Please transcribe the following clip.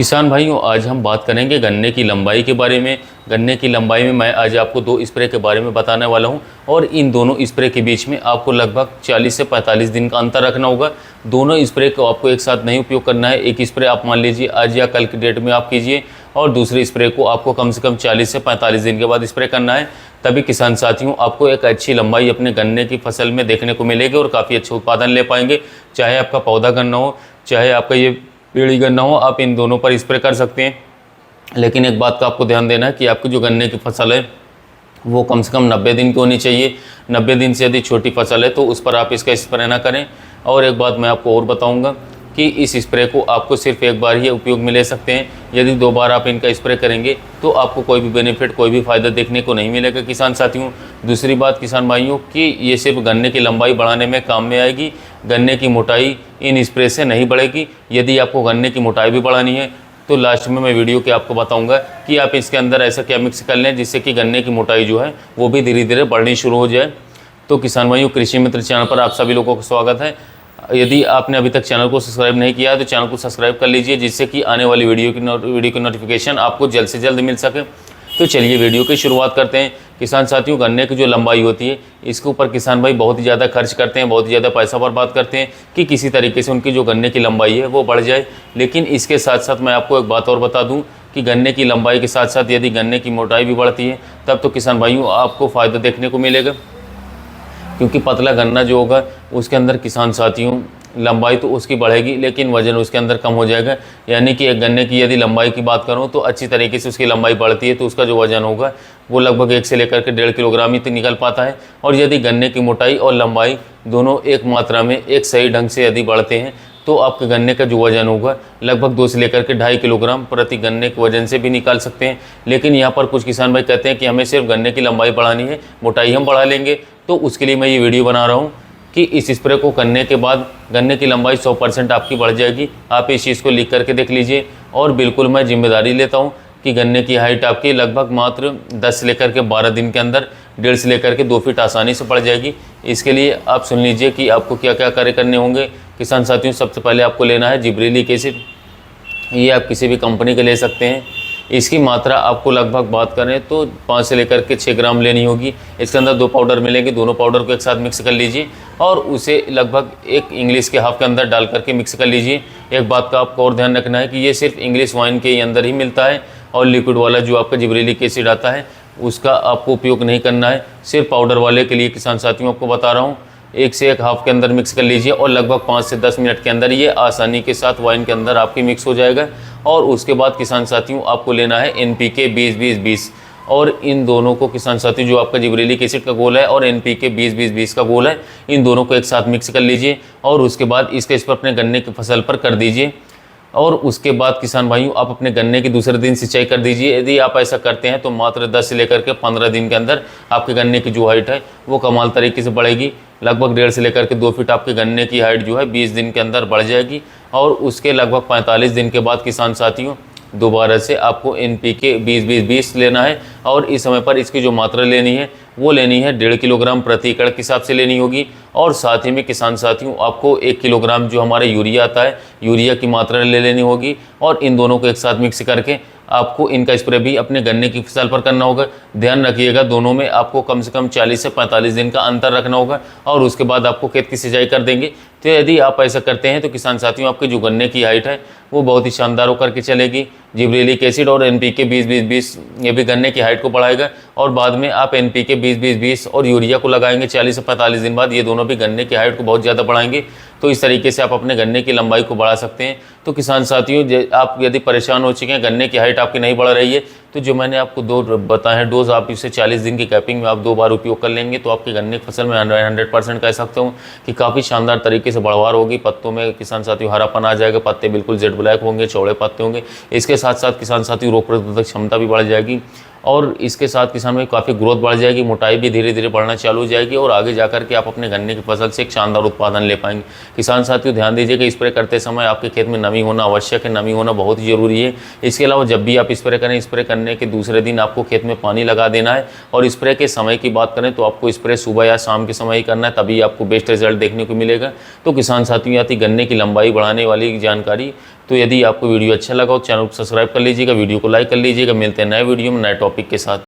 किसान भाइयों, आज हम बात करेंगे गन्ने की लंबाई के बारे में। गन्ने की लंबाई में मैं आज आपको दो स्प्रे के बारे में बताने वाला हूं और इन दोनों स्प्रे के बीच में आपको लगभग 40 से 45 दिन का अंतर रखना होगा। दोनों स्प्रे को आपको एक साथ नहीं उपयोग करना है। एक स्प्रे आप मान लीजिए आज या कल की डेट में आप कीजिए और दूसरे स्प्रे को आपको कम से कम 40 से 45 दिन के बाद स्प्रे करना है। तभी किसान साथियों आपको एक अच्छी लंबाई अपने गन्ने की फसल में देखने को मिलेगी और काफ़ी अच्छा उत्पादन ले पाएंगे। चाहे आपका पौधा गन्ना हो, चाहे आपका ये पेड़ी गन्ना हो, आप इन दोनों पर स्प्रे कर सकते हैं। लेकिन एक बात का आपको ध्यान देना है कि आपकी जो गन्ने की फसल है वो कम से कम 90 दिन की होनी चाहिए। 90 दिन से यदि छोटी फसल है तो उस पर आप इसका स्प्रे ना करें। और एक बात मैं आपको और बताऊंगा कि इस स्प्रे को आपको सिर्फ एक बार ही उपयोग में ले सकते हैं। यदि दो बार आप इनका स्प्रे करेंगे तो आपको कोई भी बेनिफिट, कोई भी फ़ायदा देखने को नहीं मिलेगा किसान साथियों। दूसरी बात किसान भाइयों कि ये सिर्फ गन्ने की लंबाई बढ़ाने में काम में आएगी, गन्ने की मोटाई इन स्प्रे से नहीं बढ़ेगी। यदि आपको गन्ने की मोटाई भी बढ़ानी है तो लास्ट में मैं वीडियो के आपको बताऊंगा कि आप इसके अंदर ऐसा क्या मिक्स कर लें जिससे कि गन्ने की मोटाई जो है वो भी धीरे धीरे बढ़नी शुरू हो जाए। तो किसान भाइयों, कृषि मित्र चैनल पर आप सभी लोगों का स्वागत है। यदि आपने अभी तक चैनल को सब्सक्राइब नहीं किया है तो चैनल को सब्सक्राइब कर लीजिए जिससे कि आने वाली वीडियो की नोटिफिकेशन आपको जल्द से जल्द मिल सके। तो चलिए वीडियो की शुरुआत करते हैं। किसान साथियों, गन्ने की जो लंबाई होती है इसके ऊपर किसान भाई बहुत ही ज़्यादा खर्च करते हैं, बहुत ही ज़्यादा पैसा बर्बाद करते हैं कि किसी तरीके से उनकी जो गन्ने की लंबाई है वो बढ़ जाए। लेकिन इसके साथ साथ मैं आपको एक बात और बता दूं कि गन्ने की लंबाई के साथ साथ यदि गन्ने की मोटाई भी बढ़ती है तब तो किसान भाइयों आपको फ़ायदा देखने को मिलेगा। क्योंकि पतला गन्ना जो होगा उसके अंदर किसान साथियों लंबाई तो उसकी बढ़ेगी लेकिन वजन उसके अंदर कम हो जाएगा। यानी कि एक गन्ने की यदि लंबाई की बात करूं तो अच्छी तरीके से उसकी लंबाई बढ़ती है तो उसका जो वजन होगा वो लगभग 1 से लेकर के 1.5 किलोग्राम ही तो निकल पाता है। और यदि गन्ने की मोटाई और लंबाई दोनों एक मात्रा में एक सही ढंग से यदि बढ़ते हैं तो आपके गन्ने का जो वजन होगा लगभग 2 से लेकर के 2.5 किलोग्राम प्रति गन्ने के वजन से भी निकाल सकते हैं। लेकिन यहाँ पर कुछ किसान भाई कहते हैं कि हमें सिर्फ गन्ने की लंबाई बढ़ानी है, मोटाई हम बढ़ा लेंगे। तो उसके लिए मैं ये वीडियो बना रहा हूँ कि इस स्प्रे को करने के बाद गन्ने की लंबाई 100% आपकी बढ़ जाएगी। आप इस चीज़ को लिख करके देख लीजिए। और बिल्कुल मैं जिम्मेदारी लेता हूँ कि गन्ने की हाइट आपकी लगभग मात्र 10 से लेकर के 12 दिन के अंदर 1.5 से लेकर के 2 फीट आसानी से बढ़ जाएगी। इसके लिए आप सुन लीजिए कि आपको क्या क्या कार्य करने होंगे किसान साथियों। सबसे पहले आपको लेना है जिब्रेलिक एसिड। ये आप किसी भी कंपनी के ले सकते हैं। इसकी मात्रा आपको लगभग बात करें तो 5 से लेकर के 6 ग्राम लेनी होगी। इसके अंदर 2 पाउडर मिलेंगे, दोनों पाउडर को एक साथ मिक्स कर लीजिए और उसे लगभग एक इंग्लिश के हाफ के अंदर डाल करके मिक्स कर लीजिए। एक बात का आपको और ध्यान रखना है कि ये सिर्फ इंग्लिश वाइन के ही अंदर ही मिलता है और लिक्विड वाला जो आपका जिब्रेलिक एसिड आता है उसका आपको उपयोग नहीं करना है। सिर्फ पाउडर वाले के लिए किसान साथियों आपको बता रहा हूँ। 1 से 1 हाफ के अंदर मिक्स कर लीजिए और लगभग 5 से 10 मिनट के अंदर ये आसानी के साथ वाइन के अंदर आपकी मिक्स हो जाएगा। और उसके बाद किसान साथियों आपको लेना है NPK 20-20-20 और इन दोनों को किसान साथियों जो आपका जिब्रेलिक एसिड का गोल है और NPK 20-20-20 का गोल है, इन दोनों को एक साथ मिक्स कर लीजिए और उसके बाद इसका इस पर अपने गन्ने की फसल पर कर दीजिए। और उसके बाद किसान भाइयों आप अपने गन्ने की दूसरे दिन सिंचाई कर दीजिए। यदि आप ऐसा करते हैं तो मात्र 10 से लेकर के 15 दिन के अंदर आपके गन्ने की जो हाइट है वो कमाल तरीके से बढ़ेगी। लगभग 1.5 से लेकर के 2 फीट आपके गन्ने की हाइट जो है 20 दिन के अंदर बढ़ जाएगी। और उसके लगभग 45 दिन के बाद किसान साथियों दोबारा से आपको NPK 20-20-20 लेना है और इस समय पर इसकी जो मात्रा लेनी है वो लेनी है 1.5 किलोग्राम प्रति एकड़ के हिसाब से लेनी होगी। और साथ ही में किसान साथियों आपको 1 किलोग्राम जो हमारे यूरिया आता है, यूरिया की मात्रा ले लेनी होगी और इन दोनों को एक साथ मिक्स करके आपको इनका स्प्रे भी अपने गन्ने की फसल पर करना होगा। ध्यान रखिएगा दोनों में आपको कम से कम 40 से 45 दिन का अंतर रखना होगा और उसके बाद आपको खेत की सिंचाई कर देंगे। तो यदि आप ऐसा करते हैं तो किसान साथियों आपकी जो गन्ने की हाइट है वो बहुत ही शानदार होकर के चलेगी। जिब्रेलिक एसिड और NPK 20-20-20 ये भी गन्ने की हाइट को बढ़ाएगा और बाद में आप NPK 20-20-20 और यूरिया को लगाएंगे 40 से 45 दिन बाद, ये दोनों भी गन्ने की हाइट को बहुत ज़्यादा बढ़ाएंगे। तो इस तरीके से आप अपने गन्ने की लंबाई को बढ़ा सकते हैं। तो किसान साथियों आप यदि परेशान हो चुके हैं, गन्ने की हाइट आपकी नहीं बढ़ रही है, तो जो मैंने आपको 2 बताए हैं डोज, आप इसे 40 दिन की कैपिंग में आप 2 बार उपयोग कर लेंगे तो आपकी गन्ने की फसल में 100% कह सकता हूँ कि काफ़ी शानदार तरीके से बढ़वार होगी। पत्तों में किसान साथियों हरापन आ जाएगा, पत्ते बिल्कुल जेड ब्लैक होंगे, चौड़े पत्ते होंगे। इसके साथ साथ किसान साथियों रोग प्रतिरोधक क्षमता भी बढ़ जाएगी और इसके साथ किसान में काफ़ी ग्रोथ बढ़ जाएगी, मोटाई भी धीरे धीरे बढ़ना चालू हो जाएगी और आगे जाकर के आप अपने गन्ने की फसल से एक शानदार उत्पादन ले पाएंगे। किसान साथियों ध्यान दीजिए कि स्प्रे करते समय आपके खेत में नमी होना आवश्यक है, नमी होना बहुत ही ज़रूरी है। इसके अलावा जब भी आप स्प्रे करें, स्प्रे करने के दूसरे दिन आपको खेत में पानी लगा देना है। और स्प्रे के समय की बात करें तो आपको स्प्रे सुबह या शाम के समय ही करना है, तभी आपको बेस्ट रिजल्ट देखने को मिलेगा। तो किसान साथियों आती गन्ने की लंबाई बढ़ाने वाली जानकारी। तो यदि आपको वीडियो अच्छा लगा हो चैनल को सब्सक्राइब कर लीजिएगा, वीडियो को लाइक कर लीजिएगा। मिलते हैं नए वीडियो में नए टॉपिक के साथ।